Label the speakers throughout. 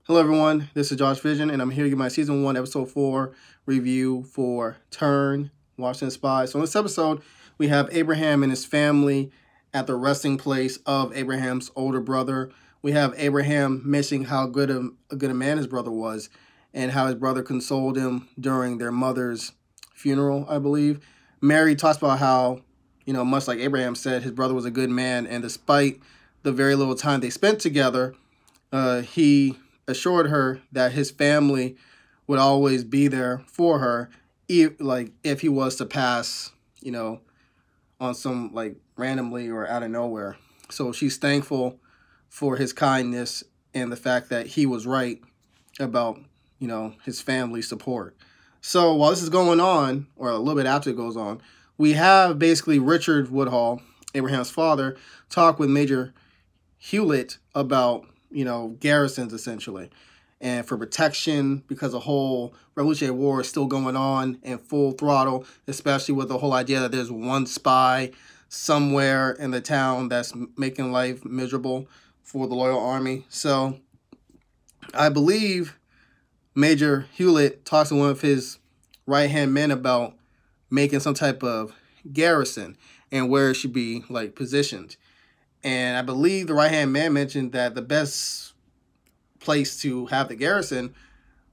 Speaker 1: Hello everyone, this is Josh Vision, and I'm here to give my Season 1, Episode 4 review for Turn, Washington Spies. So in this episode, we have Abraham and his family at the resting place of Abraham's older brother. We have Abraham mentioning how good a man his brother was, and how his brother consoled him during their mother's funeral, I believe. Mary talks about how, much like Abraham said, his brother was a good man, and despite the very little time they spent together, he assured her that his family would always be there for her, if he was to pass, on some randomly or out of nowhere. So she's thankful for his kindness and the fact that he was right about, his family support. So while this is going on, or a little bit after it goes on, we have basically Richard Woodhull, Abraham's father, talk with Major Hewlett about garrisons, essentially, and for protection, because the whole Revolutionary War is still going on in full throttle, especially with the whole idea that there's one spy somewhere in the town that's making life miserable for the loyal army. So I believe Major Hewlett talks to one of his right-hand men about making some type of garrison and where it should be positioned. And I believe the right-hand man mentioned that the best place to have the garrison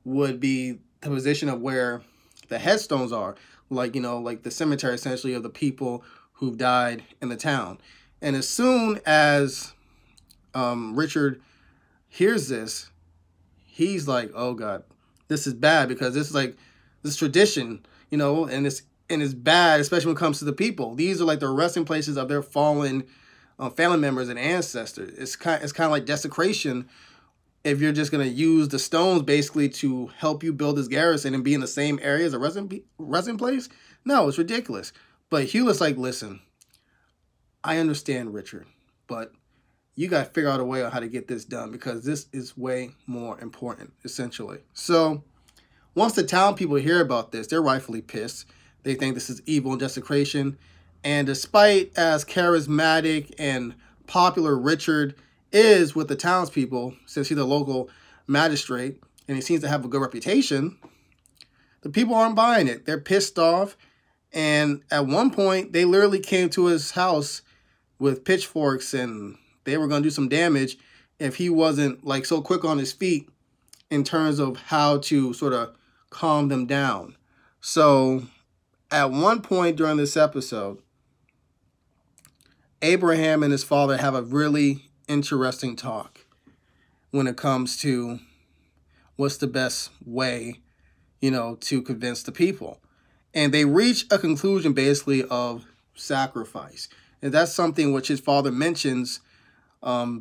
Speaker 1: would be the position of where the headstones are, like the cemetery, essentially, of the people who've died in the town. And as soon as Richard hears this, he's like, oh God, this is bad, because this is this tradition, and it's bad, especially when it comes to the people. These are the resting places of their fallen family members and ancestors. It's kind of like desecration if you're just going to use the stones basically to help you build this garrison and be in the same area as a resting place. No, it's ridiculous. But Hewlett's like, listen, I understand, Richard, but you got to figure out a way on how to get this done, because this is way more important, essentially. So once the town people hear about this, they're rightfully pissed. They think this is evil and desecration. And despite as charismatic and popular Richard is with the townspeople, since he's a local magistrate and he seems to have a good reputation, the people aren't buying it. They're pissed off. And at one point, they literally came to his house with pitchforks, and they were going to do some damage if he wasn't so quick on his feet in terms of how to sort of calm them down. So at one point during this episode, Abraham and his father have a really interesting talk when it comes to what's the best way, to convince the people. And they reach a conclusion basically of sacrifice. And that's something which his father mentions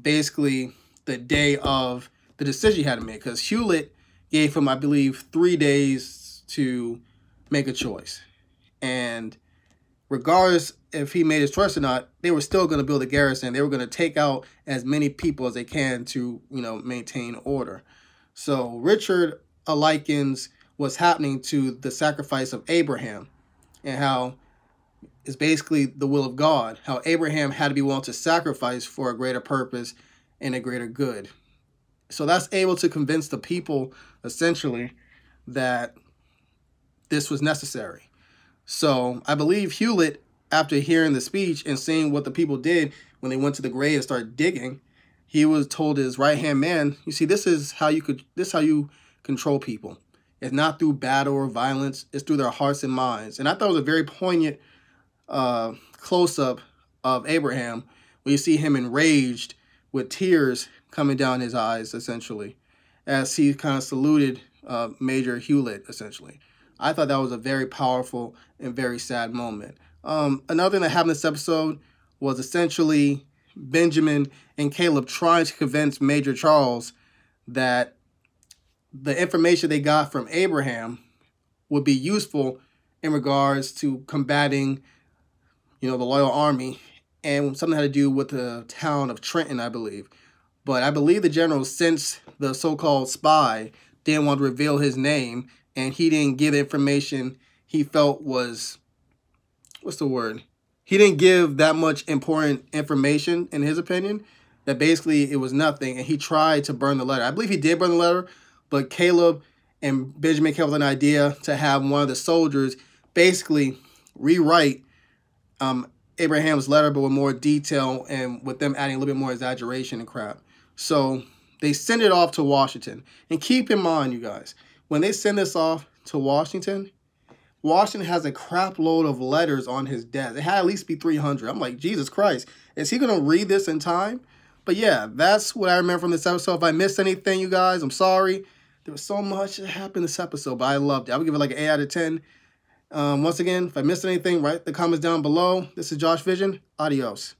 Speaker 1: basically the day of the decision he had to make. Because Hewlett gave him, I believe, 3 days to make a choice. And regardless if he made his choice or not, they were still going to build a garrison. They were going to take out as many people as they can to, maintain order. So Richard likens what's happening to the sacrifice of Abraham, and how it's basically the will of God, how Abraham had to be willing to sacrifice for a greater purpose and a greater good. So that's able to convince the people, essentially, that this was necessary. So I believe Hewlett, after hearing the speech and seeing what the people did when they went to the grave and started digging, he was told his right-hand man, you see, this is how you control people. It's not through battle or violence. It's through their hearts and minds. And I thought it was a very poignant close-up of Abraham, where you see him enraged with tears coming down his eyes, essentially, as he kind of saluted Major Hewlett, essentially. I thought that was a very powerful and very sad moment. Another thing that happened in this episode was essentially Benjamin and Caleb trying to convince Major Charles that the information they got from Abraham would be useful in regards to combating, the loyal army, and something had to do with the town of Trenton, I believe. But I believe the general, since the so-called spy didn't want to reveal his name, and he didn't give the information he felt was, he didn't give that much important information, in his opinion. that basically it was nothing, and he tried to burn the letter. I believe he did burn the letter, but Caleb and Benjamin came up with an idea to have one of the soldiers basically rewrite Abraham's letter, but with more detail and with them adding a little bit more exaggeration and crap. So they send it off to Washington. And keep in mind, you guys, when they send this off to Washington, Washington has a crap load of letters on his desk. It had at least be 300. I'm like, Jesus Christ, is he going to read this in time? But yeah, that's what I remember from this episode. If I missed anything, you guys, I'm sorry. There was so much that happened in this episode, but I loved it. I would give it like an 8 out of 10. Once again, if I missed anything, write the comments down below. This is Josh Vision. Adios.